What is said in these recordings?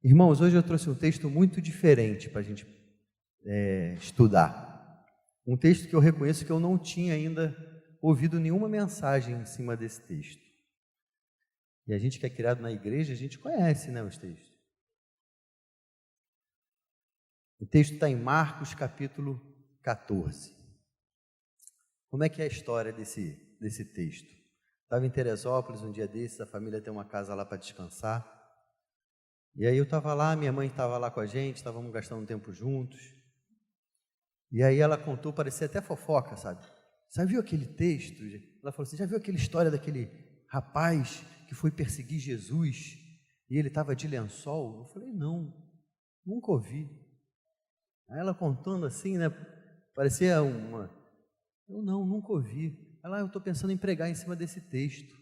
Irmãos, hoje eu trouxe um texto muito diferente para a gente estudar. Um texto que eu reconheço que eu não tinha ainda ouvido nenhuma mensagem em cima desse texto. E a gente que é criado na igreja, a gente conhece, né, os textos. O texto está em Marcos, capítulo 14. Como é que é a história desse texto? Estava em Teresópolis um dia desses, a família tem uma casa lá para descansar. E aí eu estava lá, minha mãe estava lá com a gente, estávamos gastando um tempo juntos. E aí ela contou, parecia até fofoca, sabe? Já viu aquele texto? Ela falou assim, já viu aquela história daquele rapaz que foi perseguir Jesus e ele estava de lençol? Eu falei, não, nunca ouvi. Aí ela contando assim, né? Parecia uma... Eu não, nunca ouvi. Ela, eu estou pensando em pregar em cima desse texto.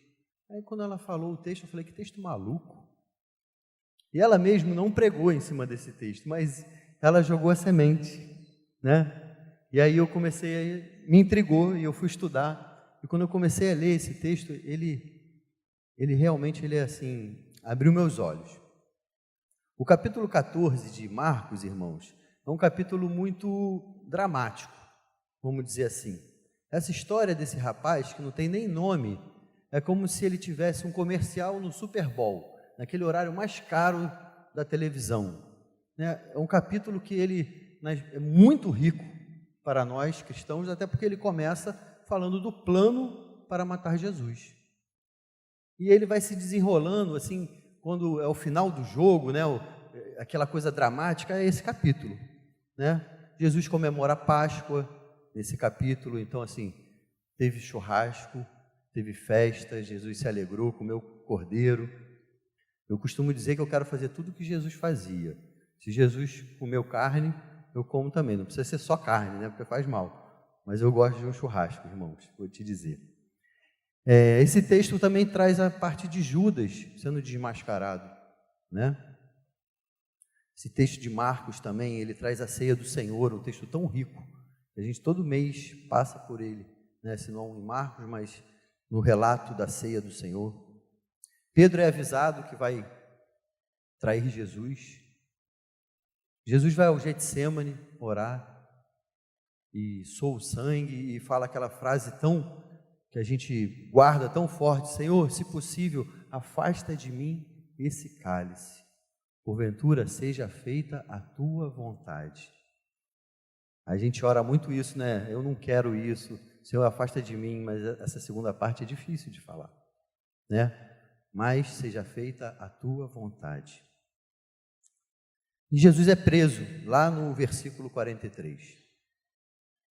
Aí quando ela falou o texto, eu falei, que texto maluco. E ela mesmo não pregou em cima desse texto, mas ela jogou a semente, né? E aí eu comecei, me intrigou e eu fui estudar. E quando eu comecei a ler esse texto, ele realmente, assim, abriu meus olhos. O capítulo 14 de Marcos, irmãos, é um capítulo muito dramático, vamos dizer assim. Essa história desse rapaz, que não tem nem nome, é como se ele tivesse um comercial no Super Bowl, naquele horário mais caro da televisão. É um capítulo que ele é muito rico para nós cristãos, até porque ele começa falando do plano para matar Jesus. E ele vai se desenrolando, assim, quando é o final do jogo, né, aquela coisa dramática, é esse capítulo, né? Jesus comemora a Páscoa nesse capítulo, então, assim, teve churrasco, teve festa, Jesus se alegrou, comeu cordeiro. Eu costumo dizer que eu quero fazer tudo o que Jesus fazia. Se Jesus comeu carne, eu como também. Não precisa ser só carne, né? Porque faz mal. Mas eu gosto de um churrasco, irmãos, vou te dizer. Esse texto também traz a parte de Judas sendo desmascarado, né? Esse texto de Marcos também, ele traz a ceia do Senhor, um texto tão rico. A gente todo mês passa por ele, né? Se não em Marcos, mas no relato da ceia do Senhor. Pedro é avisado que vai trair Jesus. Jesus vai ao Getsêmani orar e soa o sangue e fala aquela frase tão que a gente guarda tão forte: Senhor, se possível, afasta de mim esse cálice. Porventura seja feita a tua vontade. A gente ora muito isso, né? Eu não quero isso. Senhor, afasta de mim, mas essa segunda parte é difícil de falar, né? Mas seja feita a tua vontade. E Jesus é preso, lá no versículo 43.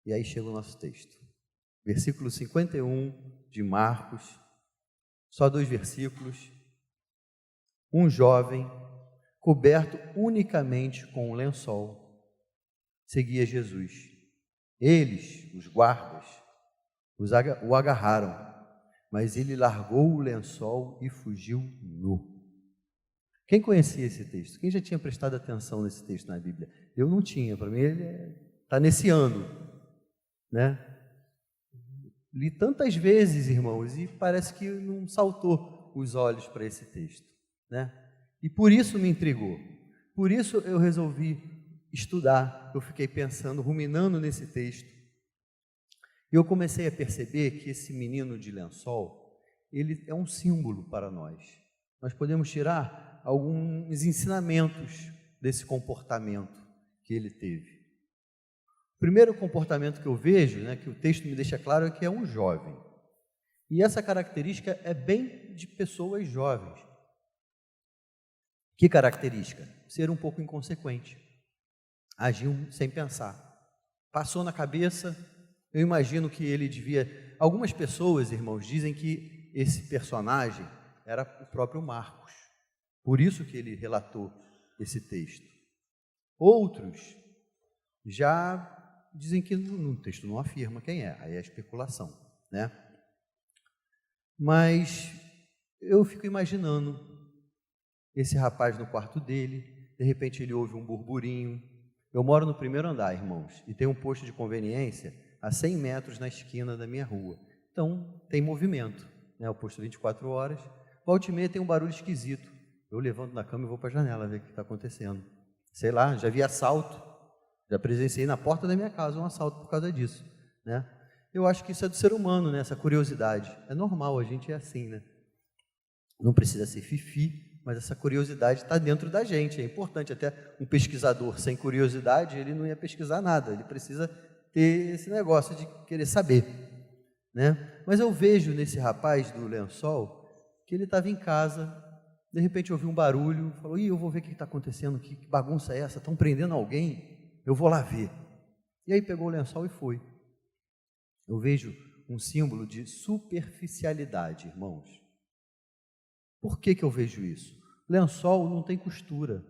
E aí chega o nosso texto. Versículo 51 de Marcos, só 2 versículos. Um jovem, coberto unicamente com um lençol, seguia Jesus. Eles, os guardas, o agarraram, mas ele largou o lençol e fugiu nu. Quem conhecia esse texto? Quem já tinha prestado atenção nesse texto na Bíblia? Eu não tinha, para mim ele está nesse ano, né? Li tantas vezes, irmãos, e parece que não saltou os olhos para esse texto, né? E por isso me intrigou, por isso eu resolvi estudar. Eu fiquei pensando, ruminando nesse texto, e eu comecei a perceber que esse menino de lençol, ele é um símbolo para nós. Nós podemos tirar alguns ensinamentos desse comportamento que ele teve. O primeiro comportamento que eu vejo, né, que o texto me deixa claro, é que é um jovem. E essa característica é bem de pessoas jovens. Que característica? Ser um pouco inconsequente. Agiu sem pensar. Passou na cabeça, eu imagino que ele devia... Algumas pessoas, irmãos, dizem que esse personagem era o próprio Marcos. Por isso que ele relatou esse texto. Outros já dizem que no texto não afirma quem é, aí é especulação, né? Mas eu fico imaginando esse rapaz no quarto dele, de repente ele ouve um burburinho. Eu moro no primeiro andar, irmãos, e tem um posto de conveniência a 100 metros na esquina da minha rua. Então, tem movimento, né? O posto 24 horas. Volta e meia tem um barulho esquisito. Eu levanto da cama e vou para a janela ver o que está acontecendo. Sei lá, já vi assalto, já presenciei na porta da minha casa um assalto por causa disso, né? Eu acho que isso é do ser humano, né? Essa curiosidade. É normal, a gente é assim, né? Não precisa ser fifi, mas essa curiosidade está dentro da gente. É importante, até um pesquisador sem curiosidade, ele não ia pesquisar nada, ele precisa ter esse negócio de querer saber, né? Mas eu vejo nesse rapaz do lençol que ele estava em casa, de repente ouviu um barulho, falou: eu vou ver o que está acontecendo, que bagunça é essa? Estão prendendo alguém? Eu vou lá ver. E aí pegou o lençol e foi. Eu vejo um símbolo de superficialidade, irmãos. Por que eu vejo isso? O lençol não tem costura.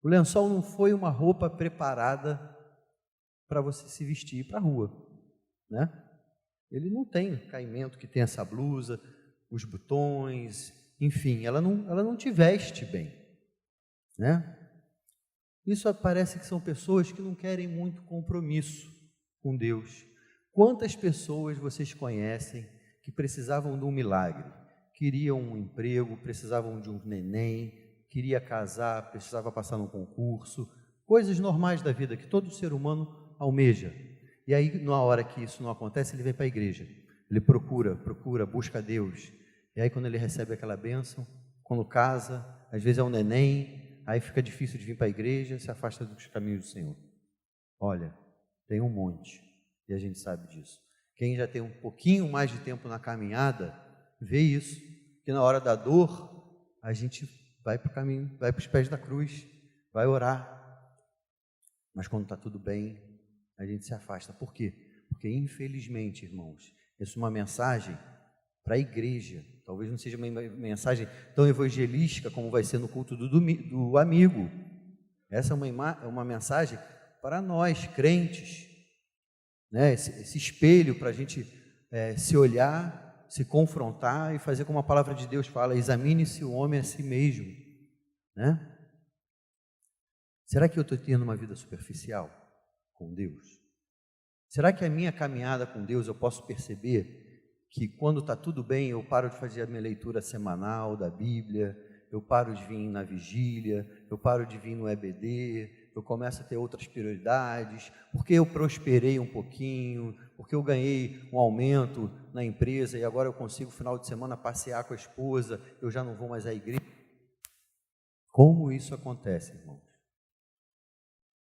O lençol não foi uma roupa preparada para você se vestir para a rua, né? Ele não tem caimento que tem essa blusa, os botões, enfim, ela não te veste bem, né? Isso parece que são pessoas que não querem muito compromisso com Deus. Quantas pessoas vocês conhecem que precisavam de um milagre? Queriam um emprego, precisavam de um neném, queria casar, precisava passar num concurso, coisas normais da vida que todo ser humano almeja. E aí, na hora que isso não acontece, ele vem para a igreja. Ele procura, busca Deus. E aí, quando ele recebe aquela bênção, quando casa, às vezes é um neném, aí fica difícil de vir para a igreja, se afasta dos caminhos do Senhor. Olha, tem um monte, e a gente sabe disso. Quem já tem um pouquinho mais de tempo na caminhada, vê isso, que na hora da dor, a gente vai para o caminho, vai para os pés da cruz, vai orar. Mas quando está tudo bem, a gente se afasta. Por quê? Porque, infelizmente, irmãos, essa é uma mensagem para a igreja. Talvez não seja uma mensagem tão evangelística como vai ser no culto do amigo. Essa é uma mensagem para nós, crentes, né? Esse espelho para a gente se olhar, se confrontar e fazer como a palavra de Deus fala: examine-se o homem a si mesmo, né? Será que eu estou tendo uma vida superficial com Deus? Será que a minha caminhada com Deus eu posso perceber que quando está tudo bem eu paro de fazer a minha leitura semanal da Bíblia, eu paro de vir na vigília, eu paro de vir no EBD, eu começo a ter outras prioridades, porque eu prosperei um pouquinho, porque eu ganhei um aumento na empresa e agora eu consigo, final de semana, passear com a esposa, eu já não vou mais à igreja. Como isso acontece, irmãos?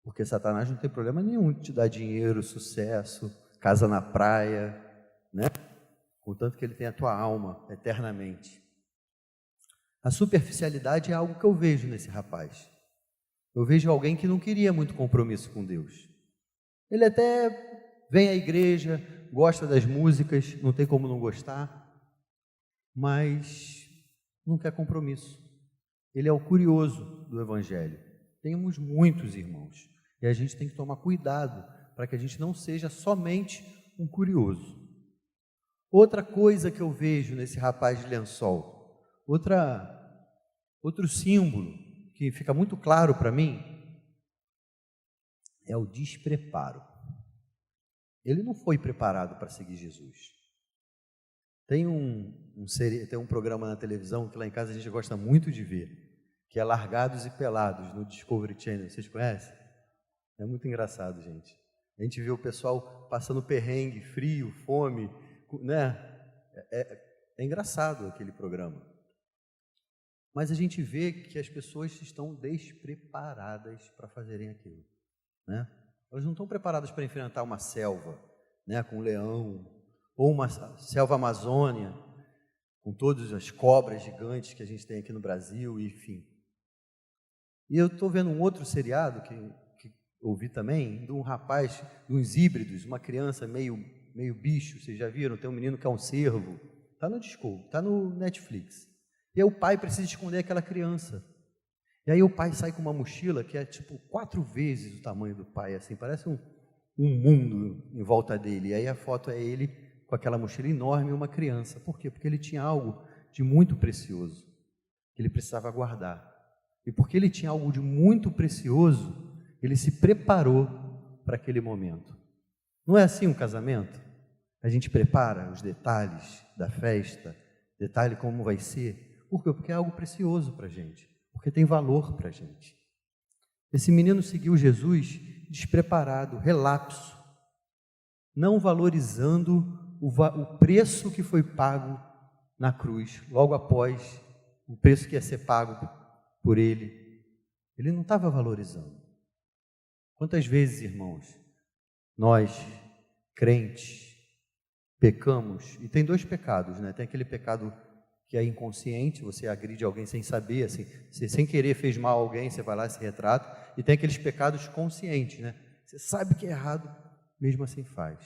Porque Satanás não tem problema nenhum de te dar dinheiro, sucesso, casa na praia, né? Contanto que ele tem a tua alma eternamente. A superficialidade é algo que eu vejo nesse rapaz. Eu vejo alguém que não queria muito compromisso com Deus. Ele até vem à igreja, gosta das músicas, não tem como não gostar, mas não quer compromisso. Ele é o curioso do Evangelho. Temos muitos irmãos, e a gente tem que tomar cuidado para que a gente não seja somente um curioso. Outra coisa que eu vejo nesse rapaz de lençol, outro símbolo que fica muito claro para mim, é o despreparo. Ele não foi preparado para seguir Jesus. Tem um programa na televisão que lá em casa a gente gosta muito de ver, que é Largados e Pelados, no Discovery Channel. Vocês conhecem? É muito engraçado, gente. A gente vê o pessoal passando perrengue, frio, fome, né? É engraçado aquele programa. Mas a gente vê que as pessoas estão despreparadas para fazerem aquilo, né? Elas não estão preparadas para enfrentar uma selva, né, com um leão, ou uma selva amazônia, com todas as cobras gigantes que a gente tem aqui no Brasil, enfim. E eu estou vendo um outro seriado que ouvi também, de um rapaz, de uns híbridos, uma criança meio bicho, vocês já viram? Tem um menino que é um cervo, está no Discovery, está no Netflix. E aí o pai precisa esconder aquela criança. E aí o pai sai com uma mochila que é tipo 4 vezes o tamanho do pai, assim, parece um mundo em volta dele. E aí a foto é ele com aquela mochila enorme e uma criança. Por quê? Porque ele tinha algo de muito precioso que ele precisava guardar. E porque ele tinha algo de muito precioso, ele se preparou para aquele momento. Não é assim um casamento? A gente prepara os detalhes da festa, detalhe como vai ser, Por quê? Porque é algo precioso para a gente, porque tem valor para a gente. Esse menino seguiu Jesus despreparado, relapso, não valorizando o preço que foi pago na cruz, logo após o preço que ia ser pago por ele. Ele não estava valorizando. Quantas vezes, irmãos, nós, crentes, pecamos, e tem dois pecados, né? Tem aquele pecado que é inconsciente, você agride alguém sem saber, assim, você sem querer fez mal a alguém, você vai lá e se retrata, e tem aqueles pecados conscientes, né? Você sabe que é errado, mesmo assim faz.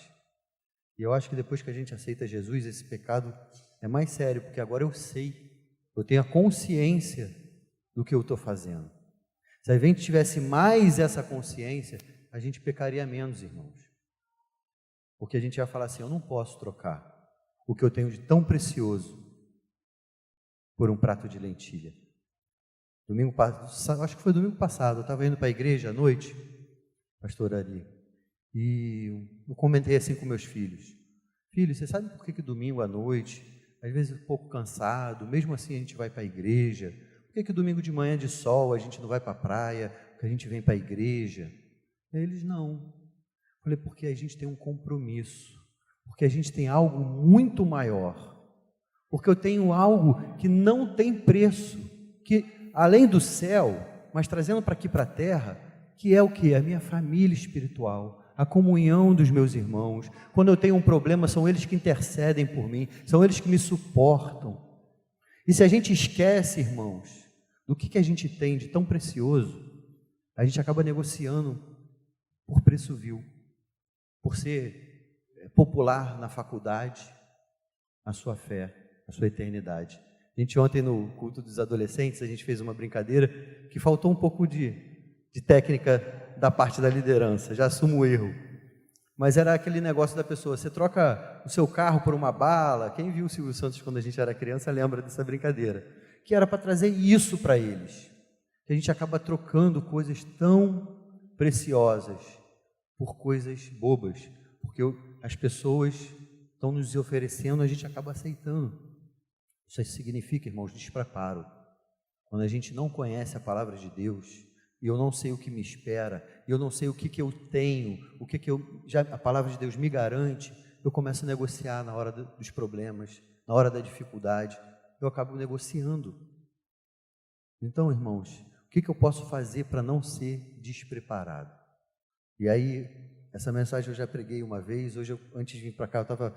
E eu acho que depois que a gente aceita Jesus, esse pecado é mais sério, porque agora eu sei, eu tenho a consciência do que eu estou fazendo. Se a gente tivesse mais essa consciência, a gente pecaria menos, irmãos. Porque a gente ia falar assim, eu não posso trocar o que eu tenho de tão precioso por um prato de lentilha. Acho que foi domingo passado, eu estava indo para a igreja à noite, pastor Ari, e eu comentei assim com meus filhos. Filhos, você sabe por que domingo à noite, às vezes um pouco cansado, mesmo assim a gente vai para a igreja? Por que domingo de manhã de sol a gente não vai para a praia, que a gente vem para a igreja? E eles não. Eu falei, porque a gente tem um compromisso, porque a gente tem algo muito maior, porque eu tenho algo que não tem preço, que além do céu, mas trazendo para aqui para a terra, que é o que? A minha família espiritual, a comunhão dos meus irmãos. Quando eu tenho um problema, são eles que intercedem por mim, são eles que me suportam. E se a gente esquece, irmãos, do que a gente tem de tão precioso, a gente acaba negociando por preço vil, por ser popular na faculdade, a sua fé, a sua eternidade. A gente ontem no culto dos adolescentes, a gente fez uma brincadeira que faltou um pouco de técnica da parte da liderança, já assumo o erro. Mas era aquele negócio da pessoa, você troca o seu carro por uma bala. Quem viu o Silvio Santos quando a gente era criança lembra dessa brincadeira, que era para trazer isso para eles, que a gente acaba trocando coisas tão preciosas por coisas bobas, porque as pessoas estão nos oferecendo, a gente acaba aceitando. Isso significa, irmãos, despreparo. Quando a gente não conhece a palavra de Deus, e eu não sei o que me espera, e eu não sei o que eu tenho, a palavra de Deus me garante, eu começo a negociar na hora dos problemas, na hora da dificuldade, eu acabo negociando. Então, irmãos, o que eu posso fazer para não ser despreparado? E aí, essa mensagem eu já preguei uma vez, hoje antes de vir para cá, eu estava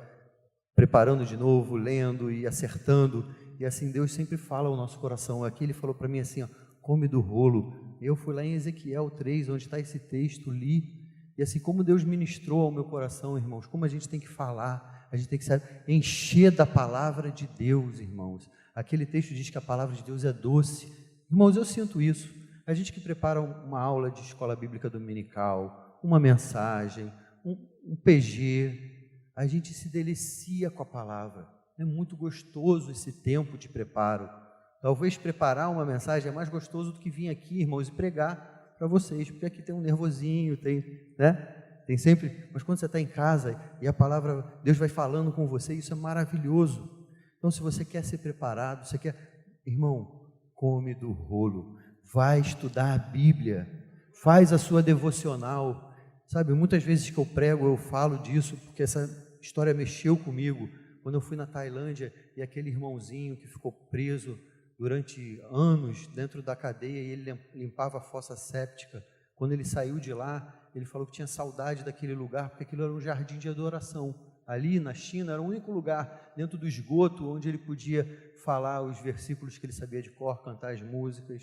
preparando de novo, lendo e acertando, e assim Deus sempre fala ao nosso coração. Aqui Ele falou para mim assim, ó, come do rolo. Eu fui lá em Ezequiel 3, onde está esse texto, li, e assim como Deus ministrou ao meu coração, irmãos, como a gente tem que falar, a gente tem que se encher da palavra de Deus, irmãos. Aquele texto diz que a palavra de Deus é doce. Irmãos, eu sinto isso. A gente que prepara uma aula de escola bíblica dominical, uma mensagem, um PG, a gente se delicia com a palavra. É muito gostoso esse tempo de preparo. Talvez preparar uma mensagem é mais gostoso do que vir aqui, irmãos, e pregar para vocês, porque aqui tem um nervosinho, tem sempre, mas quando você está em casa e a palavra, Deus vai falando com você, isso é maravilhoso. Então, se você quer ser preparado, irmão, come do rolo, vai estudar a Bíblia, faz a sua devocional, sabe, muitas vezes que eu prego, eu falo disso, porque essa história mexeu comigo, quando eu fui na Tailândia, e aquele irmãozinho que ficou preso durante anos dentro da cadeia, e ele limpava a fossa séptica, quando ele saiu de lá, ele falou que tinha saudade daquele lugar, porque aquilo era um jardim de adoração. Ali na China era o único lugar dentro do esgoto onde ele podia falar os versículos que ele sabia de cor, cantar as músicas,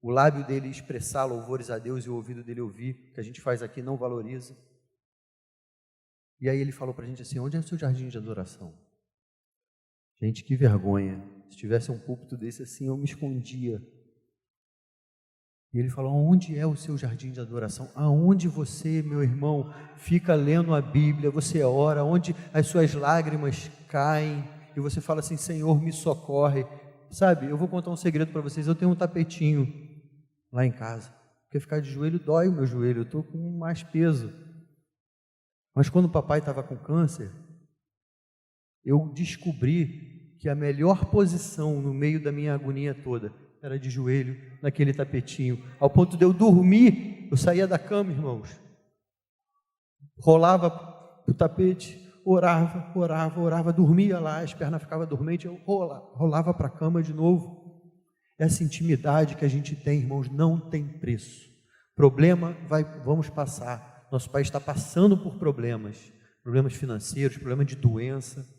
o lábio dele expressar louvores a Deus e o ouvido dele ouvir, que a gente faz aqui não valoriza. E aí ele falou para a gente assim, onde é o seu jardim de adoração? Gente, que vergonha, se tivesse um púlpito desse assim, eu me escondia. E ele falou, onde é o seu jardim de adoração? Aonde você, meu irmão, fica lendo a Bíblia, você ora, onde as suas lágrimas caem, e você fala assim, Senhor, me socorre. Sabe, eu vou contar um segredo para vocês, eu tenho um tapetinho lá em casa, porque ficar de joelho dói o meu joelho, eu estou com mais peso. Mas quando o papai estava com câncer, eu descobri que a melhor posição no meio da minha agonia toda era de joelho naquele tapetinho, ao ponto de eu dormir. Eu saía da cama, irmãos, rolava o tapete, orava, dormia lá, as pernas ficavam dormentes, eu rolava para a cama de novo. Essa intimidade que a gente tem, irmãos, não tem preço. Problema vamos passar. Nosso país está passando por problemas financeiros, problemas de doença.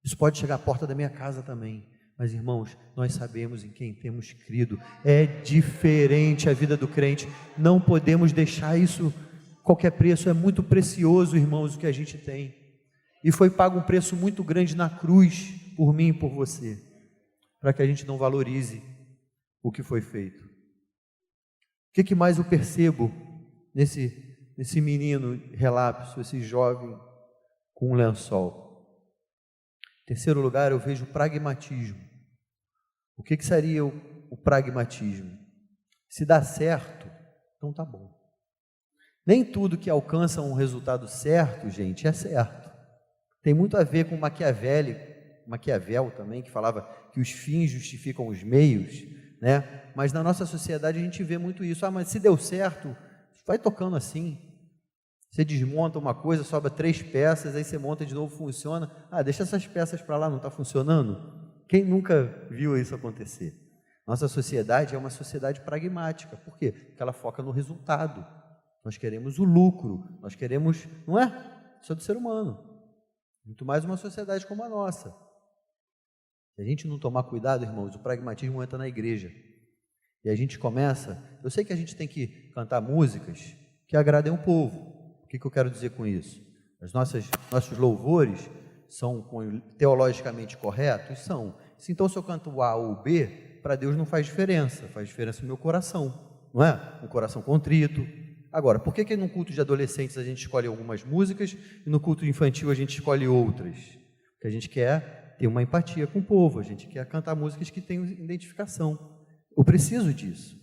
Isso pode chegar à porta da minha casa também. Mas, irmãos, nós sabemos em quem temos crido. É diferente a vida do crente. Não podemos deixar isso qualquer preço. É muito precioso, irmãos, o que a gente tem. E foi pago um preço muito grande na cruz, por mim e por você, para que a gente não valorize o que foi feito. O que mais eu percebo nesse menino relapso, esse jovem com um lençol? Em terceiro lugar, eu vejo o pragmatismo. O que seria o pragmatismo? Se dá certo, então tá bom. Nem tudo que alcança um resultado certo, gente, é certo. Tem muito a ver com Maquiavel também, que falava que os fins justificam os meios, né? Mas na nossa sociedade a gente vê muito isso. Mas se deu certo, vai tocando assim. Você desmonta uma coisa, sobra 3 peças, aí você monta de novo, funciona. Deixa essas peças para lá, não está funcionando? Quem nunca viu isso acontecer? Nossa sociedade é uma sociedade pragmática. Por quê? Porque ela foca no resultado. Nós queremos o lucro, nós queremos, não é? Isso é do ser humano. Muito mais uma sociedade como a nossa. Se a gente não tomar cuidado, irmãos, o pragmatismo entra na igreja. E a gente começa, eu sei que a gente tem que cantar músicas que agradem o povo. O que eu quero dizer com isso? Nossos louvores são teologicamente corretos? São. Então, se eu canto o A ou o B, para Deus não faz diferença no meu coração, não é? Um coração contrito. Agora, por que no culto de adolescentes a gente escolhe algumas músicas e no culto infantil a gente escolhe outras? Porque a gente quer ter uma empatia com o povo, a gente quer cantar músicas que tenham identificação. Eu preciso disso.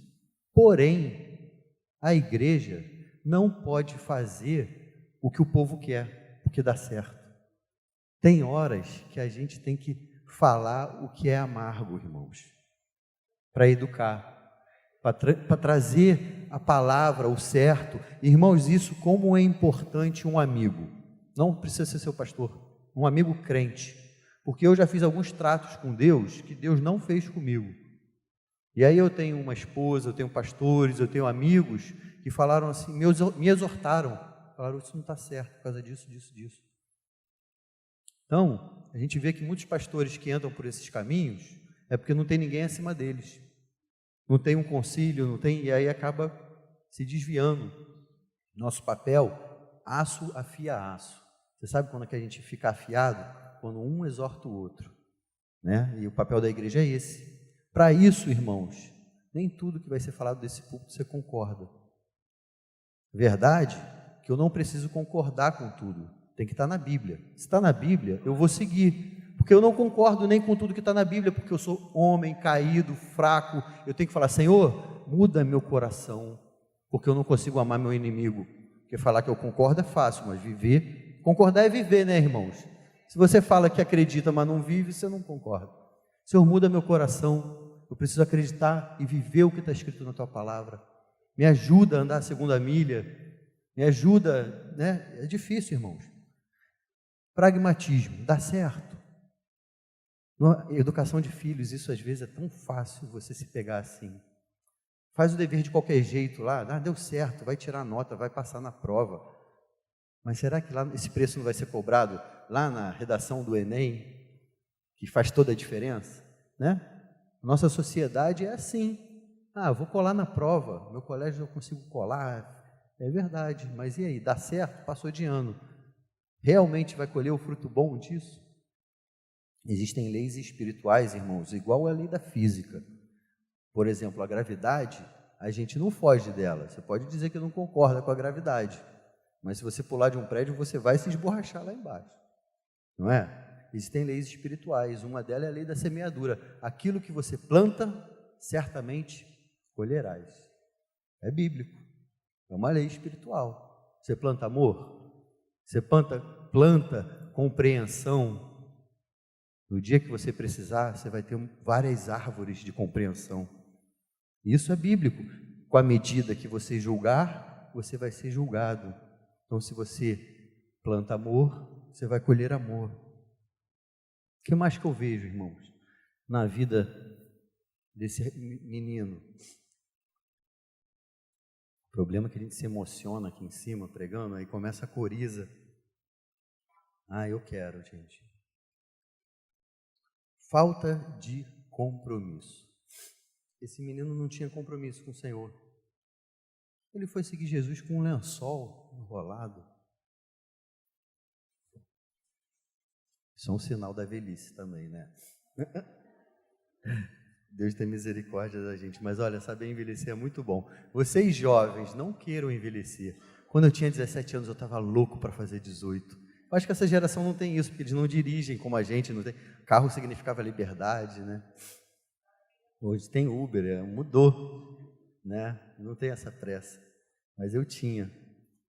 Porém, a igreja não pode fazer o que o povo quer, porque dá certo. Tem horas que a gente tem que falar o que é amargo, irmãos, para educar, para trazer a palavra, o certo. Irmãos, isso como é importante um amigo. Não precisa ser seu pastor, um amigo crente. Porque eu já fiz alguns tratos com Deus que Deus não fez comigo. E aí eu tenho uma esposa, eu tenho pastores, eu tenho amigos que falaram assim, me exortaram, falaram, isso não está certo por causa disso. Então, a gente vê que muitos pastores que entram por esses caminhos é porque não tem ninguém acima deles. Não tem um concílio, e aí acaba se desviando. Nosso papel, aço afia aço. Você sabe quando é que a gente fica afiado? Quando um exorta o outro, né? E o papel da igreja é esse. Para isso, irmãos, nem tudo que vai ser falado desse púlpito você concorda. Verdade que eu não preciso concordar com tudo, tem que estar na Bíblia. Se está na Bíblia, eu vou seguir, porque eu não concordo nem com tudo que está na Bíblia, porque eu sou homem, caído, fraco. Eu tenho que falar, Senhor, muda meu coração, porque eu não consigo amar meu inimigo. Porque falar que eu concordo é fácil, mas concordar é viver, né, irmãos? Se você fala que acredita, mas não vive, você não concorda. Senhor, muda meu coração. Eu preciso acreditar e viver o que está escrito na Tua palavra. Me ajuda a andar a segunda milha. Me ajuda, né? É difícil, irmãos. Pragmatismo, dá certo. Na educação de filhos, isso às vezes é tão fácil você se pegar assim. Faz o dever de qualquer jeito lá, deu certo, vai tirar nota, vai passar na prova. Mas será que lá esse preço não vai ser cobrado lá na redação do Enem, que faz toda a diferença, né? Nossa sociedade é assim. Eu vou colar na prova, meu colégio eu consigo colar. É verdade, mas e aí, dá certo? Passou de ano. Realmente vai colher o fruto bom disso? Existem leis espirituais, irmãos, igual a lei da física. Por exemplo, a gravidade, a gente não foge dela. Você pode dizer que não concorda com a gravidade, mas se você pular de um prédio, você vai se esborrachar lá embaixo, não é? Existem leis espirituais, uma delas é a lei da semeadura. Aquilo que você planta, certamente colherás. É bíblico, é uma lei espiritual. Você planta amor, você planta compreensão, No dia que você precisar, você vai ter várias árvores de compreensão. Isso é bíblico. Com a medida que você julgar, você vai ser julgado. Então, se você planta amor, você vai colher amor. O que mais que eu vejo, irmãos, na vida desse menino? O problema é que a gente se emociona aqui em cima, pregando, aí começa a coriza. Eu quero, gente. Falta de compromisso. Esse menino não tinha compromisso com o Senhor. Ele foi seguir Jesus com um lençol enrolado. Isso é um sinal da velhice também, né? Deus tem misericórdia da gente. Mas olha, saber envelhecer é muito bom. Vocês jovens, não queiram envelhecer. Quando eu tinha 17 anos, eu estava louco para fazer 18. Eu acho que essa geração não tem isso, porque eles não dirigem como a gente. Não tem. Carro significava liberdade, né? Hoje tem Uber, mudou, né? Não tem essa pressa. Mas eu tinha.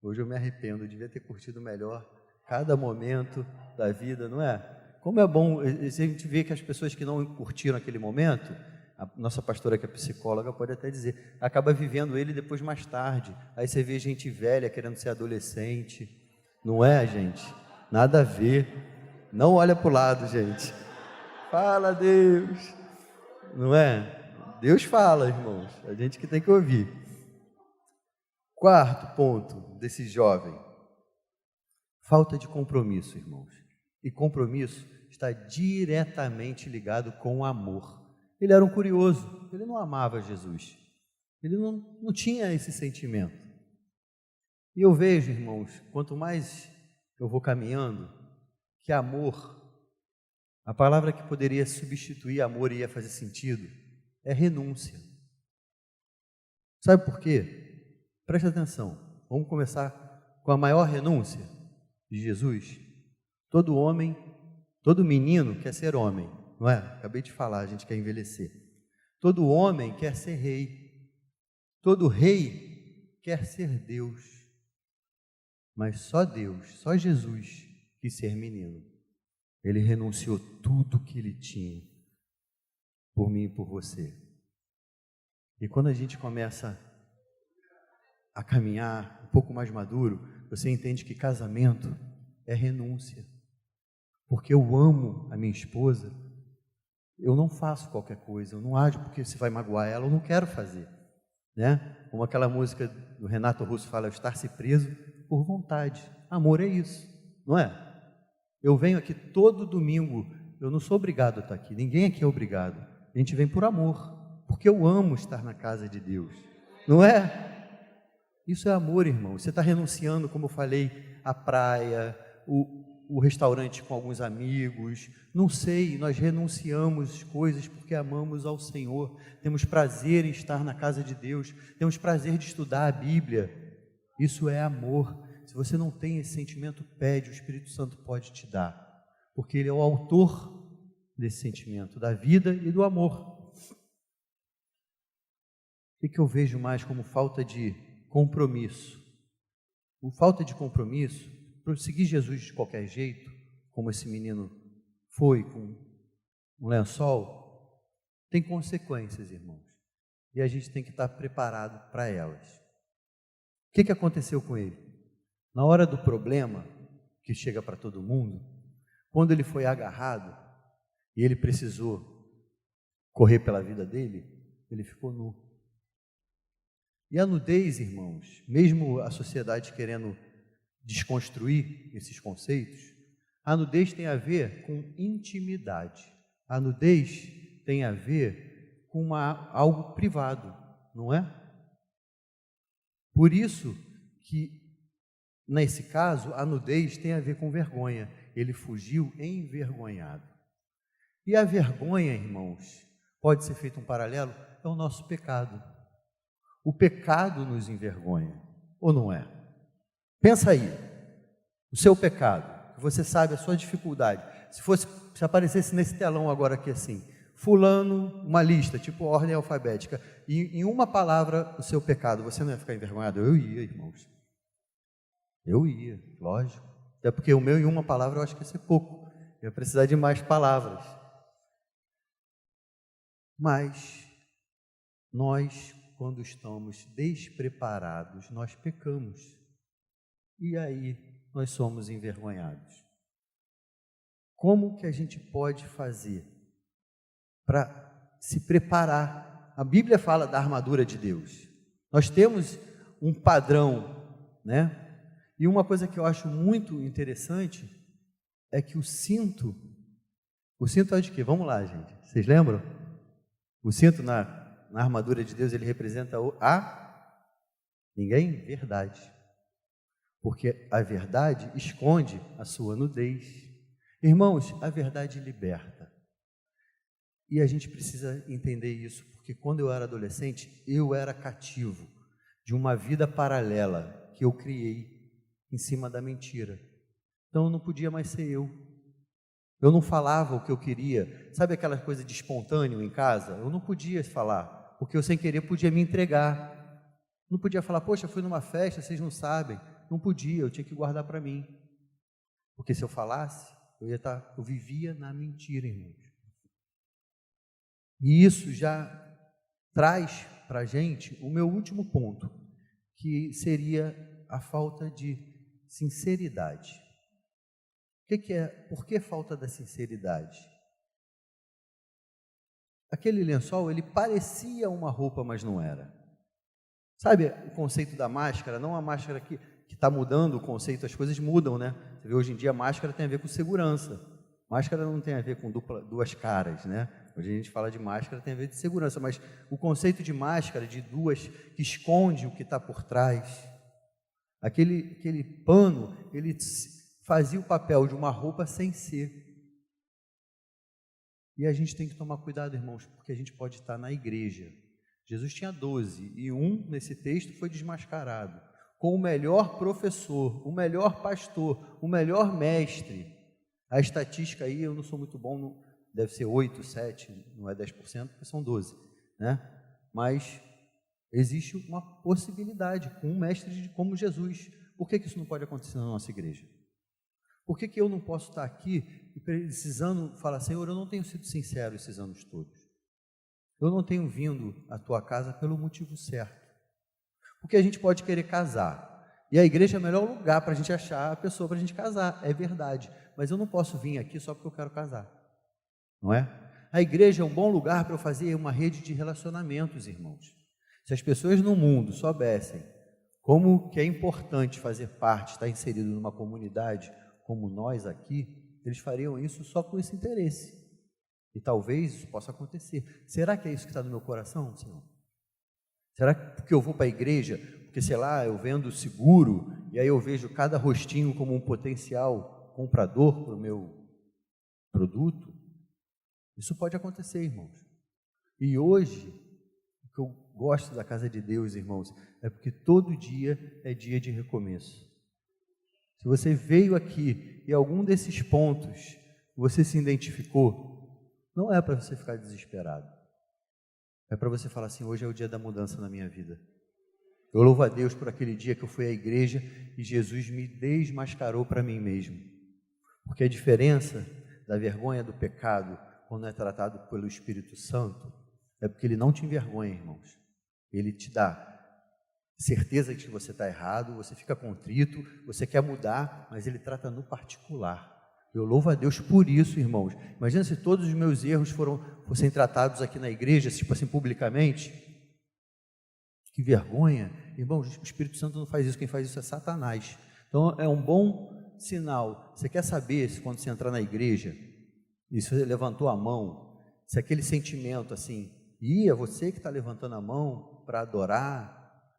Hoje eu me arrependo, eu devia ter curtido melhor cada momento da vida, não é? Como é bom, a gente vê que as pessoas que não curtiram aquele momento, a nossa pastora que é psicóloga pode até dizer, acaba vivendo ele depois mais tarde. Aí você vê gente velha querendo ser adolescente, não é, gente? Nada a ver. Não olha para o lado, gente. Fala, Deus. Não é? Deus fala, irmãos. A gente que tem que ouvir. Quarto ponto desse jovem. Falta de compromisso, irmãos. E compromisso está diretamente ligado com o amor. Ele era um curioso. Ele não amava Jesus. Ele não tinha esse sentimento. E eu vejo, irmãos, quanto mais eu vou caminhando, que amor, a palavra que poderia substituir amor e ia fazer sentido, é renúncia. Sabe por quê? Presta atenção. Vamos começar com a maior renúncia de Jesus. Todo homem, todo menino quer ser homem, não é? Acabei de falar, a gente quer envelhecer. Todo homem quer ser rei. Todo rei quer ser Deus. Mas só Deus, só Jesus quis ser menino. Ele renunciou tudo que ele tinha por mim e por você. E quando a gente começa a caminhar um pouco mais maduro, você entende que casamento é renúncia. Porque eu amo a minha esposa, eu não faço qualquer coisa, eu não ajo porque se vai magoar ela, eu não quero fazer, né? Como aquela música do Renato Russo fala, estar-se preso por vontade. Amor é isso, não é? Eu venho aqui todo domingo, eu não sou obrigado a estar aqui, ninguém aqui é obrigado. A gente vem por amor, porque eu amo estar na casa de Deus, não é? Isso é amor, irmão. Você está renunciando, como eu falei, à praia, o restaurante com alguns amigos, não sei, nós renunciamos coisas porque amamos ao Senhor, temos prazer em estar na casa de Deus, temos prazer de estudar a Bíblia, isso é amor. Se você não tem esse sentimento, pede, o Espírito Santo pode te dar, porque Ele é o autor desse sentimento, da vida e do amor. O que eu vejo mais como falta de compromisso? Falta de compromisso, para seguir Jesus de qualquer jeito, como esse menino foi com um lençol, tem consequências, irmãos, e a gente tem que estar preparado para elas. O que aconteceu com ele? Na hora do problema, que chega para todo mundo, quando ele foi agarrado e ele precisou correr pela vida dele, ele ficou nu. E a nudez, irmãos, mesmo a sociedade querendo desconstruir esses conceitos, a nudez tem a ver com intimidade. A nudez tem a ver com algo privado, não é? Por isso que, nesse caso, a nudez tem a ver com vergonha. Ele fugiu envergonhado. E a vergonha, irmãos, pode ser feito um paralelo, é o nosso pecado. O pecado nos envergonha, ou não é? Pensa aí, o seu pecado, você sabe a sua dificuldade. Se aparecesse nesse telão agora aqui assim, fulano, uma lista, tipo ordem alfabética, e em uma palavra o seu pecado, você não ia ficar envergonhado? Eu ia, irmãos. Eu ia, lógico. Até porque o meu em uma palavra eu acho que ia ser pouco. ia precisar de mais palavras. Mas nós, quando estamos despreparados, nós pecamos. E aí nós somos envergonhados. Como que a gente pode fazer para se preparar? A Bíblia fala da armadura de Deus. Nós temos um padrão, né? E uma coisa que eu acho muito interessante é que o cinto é de quê? Vamos lá, gente. Vocês lembram? O cinto na armadura de Deus, ele representa ninguém? Verdade. Porque a verdade esconde a sua nudez. Irmãos, a verdade liberta. E a gente precisa entender isso, porque quando eu era adolescente, eu era cativo de uma vida paralela que eu criei em cima da mentira. Então eu não podia mais ser eu. Eu não falava o que eu queria. Sabe aquela coisa de espontâneo em casa? Eu não podia falar, porque eu sem querer podia me entregar. Não podia falar, poxa, fui numa festa, vocês não sabem. Não podia, eu tinha que guardar para mim. Porque se eu falasse, eu vivia na mentira, irmãos. E isso já traz para a gente o meu último ponto, que seria a falta de sinceridade. Por que falta da sinceridade? Aquele lençol, ele parecia uma roupa, mas não era. Sabe o conceito da máscara? Não a máscara que está mudando o conceito, as coisas mudam, né? Você vê, hoje em dia a máscara tem a ver com segurança. Máscara não tem a ver com duas caras, né? Hoje a gente fala de máscara, tem a ver de segurança, mas o conceito de máscara, de duas, que esconde o que está por trás, aquele pano, ele fazia o papel de uma roupa sem ser. E a gente tem que tomar cuidado, irmãos, porque a gente pode estar na igreja. Jesus tinha 12 e um, nesse texto, foi desmascarado com o melhor professor, o melhor pastor, o melhor mestre. A estatística aí, eu não sou muito bom, deve ser 8, 7, não é 10%, porque são 12, né? Mas existe uma possibilidade com um mestre como Jesus. Por que isso não pode acontecer na nossa igreja? Por que eu não posso estar aqui e precisando falar, Senhor, eu não tenho sido sincero esses anos todos. Eu não tenho vindo à tua casa pelo motivo certo. Porque a gente pode querer casar. E a igreja é o melhor lugar para a gente achar a pessoa para a gente casar. É verdade. Mas eu não posso vir aqui só porque eu quero casar. Não é? A igreja é um bom lugar para eu fazer uma rede de relacionamentos, irmãos. Se as pessoas no mundo soubessem como que é importante fazer parte, estar inserido numa comunidade como nós aqui, eles fariam isso só com esse interesse. E talvez isso possa acontecer. Será que é isso que está no meu coração, Senhor? Será que porque eu vou para a igreja, porque sei lá, eu vendo seguro, e aí eu vejo cada rostinho como um potencial comprador para o meu produto? Isso pode acontecer, irmãos. E hoje, o que eu gosto da casa de Deus, irmãos, é porque todo dia é dia de recomeço. Se você veio aqui e algum desses pontos você se identificou, não é para você ficar desesperado. É para você falar assim, hoje é o dia da mudança na minha vida. Eu louvo a Deus por aquele dia que eu fui à igreja e Jesus me desmascarou para mim mesmo. Porque a diferença da vergonha do pecado, quando é tratado pelo Espírito Santo, é porque ele não te envergonha, irmãos. Ele te dá certeza de que você está errado, você fica contrito, você quer mudar, mas ele trata no particular. Eu louvo a Deus por isso, irmãos. Imagina se todos os meus erros fossem tratados aqui na igreja, tipo assim, publicamente. Que vergonha. Irmãos, o Espírito Santo não faz isso, quem faz isso é Satanás. Então é um bom sinal. Você quer saber se quando você entrar na igreja, e se você levantou a mão, se aquele sentimento assim, é você que está levantando a mão para adorar,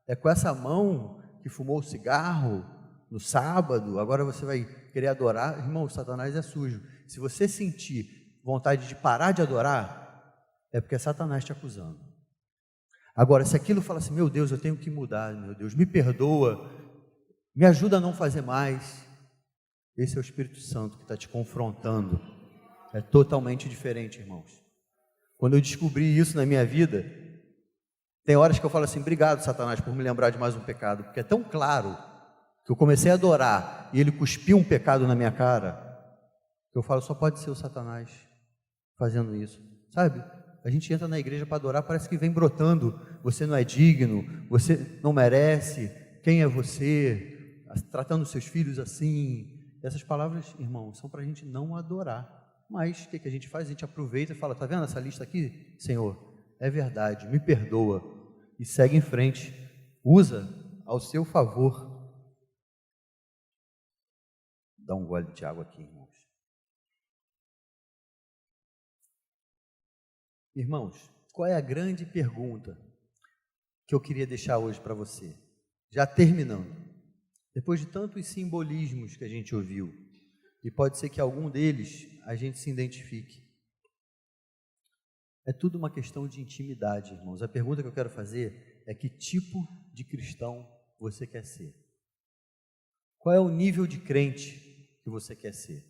é com essa mão que fumou o cigarro no sábado, agora você vai querer adorar. Irmão, Satanás é sujo. Se você sentir vontade de parar de adorar, é porque é Satanás te acusando. Agora, se aquilo fala assim, meu Deus, eu tenho que mudar, meu Deus, me perdoa, me ajuda a não fazer mais, esse é o Espírito Santo que está te confrontando. É totalmente diferente, irmãos. Quando eu descobri isso na minha vida, tem horas que eu falo assim, obrigado, Satanás, por me lembrar de mais um pecado, porque é tão claro que eu comecei a adorar e ele cuspiu um pecado na minha cara, Eu falo, só pode ser o Satanás fazendo isso, sabe? A gente entra na igreja para adorar, parece que vem brotando, você não é digno, você não merece, quem é você? Tratando seus filhos assim. Essas palavras, irmãos, são para a gente não adorar. Mas o que a gente faz? A gente aproveita e fala, tá vendo essa lista aqui? Senhor, é verdade, me perdoa. E segue em frente, usa ao seu favor. Dá um gole de água aqui, irmãos. Irmãos, qual é a grande pergunta que eu queria deixar hoje para você? Já terminando. Depois de tantos simbolismos que a gente ouviu, e pode ser que algum deles a gente se identifique. É tudo uma questão de intimidade, irmãos. A pergunta que eu quero fazer é: que tipo de cristão você quer ser? Qual é o nível de crente que você quer ser?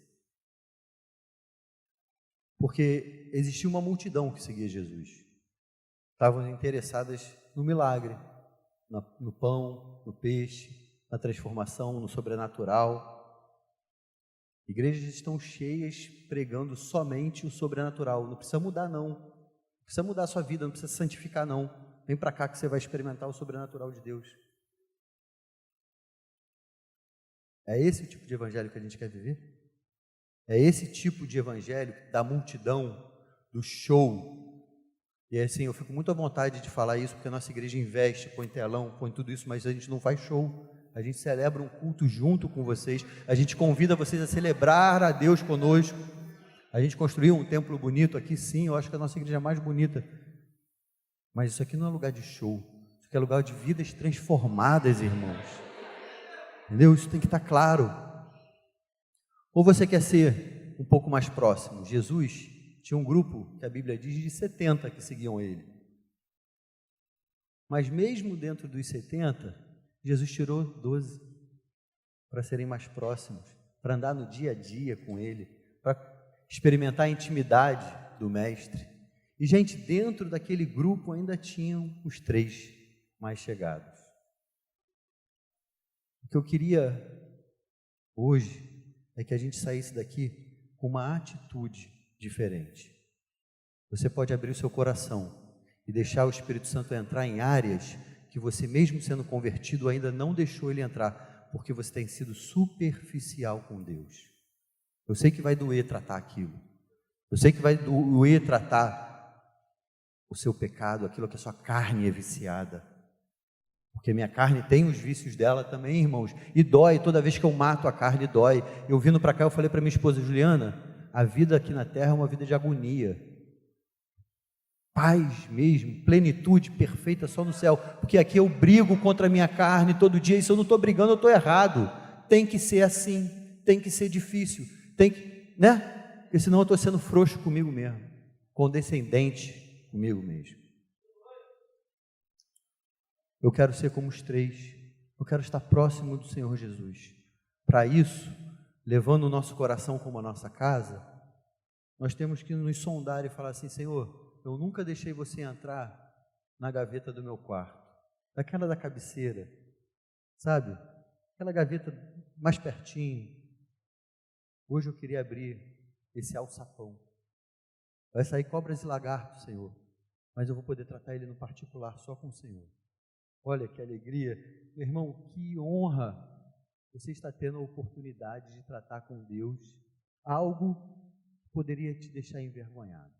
Porque existia uma multidão que seguia Jesus. Estavam interessadas no milagre, no pão, no peixe, na transformação, no sobrenatural. Igrejas estão cheias pregando somente o sobrenatural. Não precisa mudar, não. Não precisa mudar a sua vida, não precisa santificar, não. Vem para cá que você vai experimentar o sobrenatural de Deus. É esse o tipo de evangelho que a gente quer viver? É esse tipo de evangelho da multidão, do show? E assim, eu fico muito à vontade de falar isso, porque a nossa igreja investe, põe telão, põe tudo isso, mas a gente não faz show. A gente celebra um culto junto com vocês, a gente convida vocês a celebrar a Deus conosco. A gente construiu um templo bonito aqui, sim, eu acho que a nossa igreja é mais bonita. Mas isso aqui não é lugar de show, isso aqui é lugar de vidas transformadas, irmãos. Entendeu? Isso tem que estar claro. Ou você quer ser um pouco mais próximo? Jesus tinha um grupo, que a Bíblia diz, de 70 que seguiam ele. Mas mesmo dentro dos 70, Jesus tirou 12 para serem mais próximos, para andar no dia a dia com ele, para experimentar a intimidade do Mestre. E, gente, dentro daquele grupo ainda tinham os 3 mais chegados. O que eu queria hoje é que a gente saísse daqui com uma atitude diferente. Você pode abrir o seu coração e deixar o Espírito Santo entrar em áreas que você, mesmo sendo convertido, ainda não deixou ele entrar, porque você tem sido superficial com Deus. Eu sei que vai doer tratar aquilo. Eu sei que vai doer tratar o seu pecado, aquilo que a sua carne é viciada. Porque minha carne tem os vícios dela também, irmãos, e dói, toda vez que eu mato a carne dói. Eu vindo para cá, eu falei para minha esposa Juliana, a vida aqui na terra é uma vida de agonia. Paz mesmo, plenitude perfeita só no céu, porque aqui eu brigo contra a minha carne todo dia, e se eu não estou brigando, eu estou errado. Tem que ser assim, tem que ser difícil, tem que, né? Porque senão eu estou sendo frouxo comigo mesmo, condescendente comigo mesmo. Eu quero ser como os 3, eu quero estar próximo do Senhor Jesus. Para isso, levando o nosso coração como a nossa casa, nós temos que nos sondar e falar assim: Senhor, eu nunca deixei você entrar na gaveta do meu quarto, daquela da cabeceira, sabe? Aquela gaveta mais pertinho. Hoje eu queria abrir esse alçapão. Vai sair cobras e lagartos, Senhor, mas eu vou poder tratar ele no particular só com o Senhor. Olha que alegria, meu irmão, que honra você está tendo a oportunidade de tratar com Deus algo que poderia te deixar envergonhado.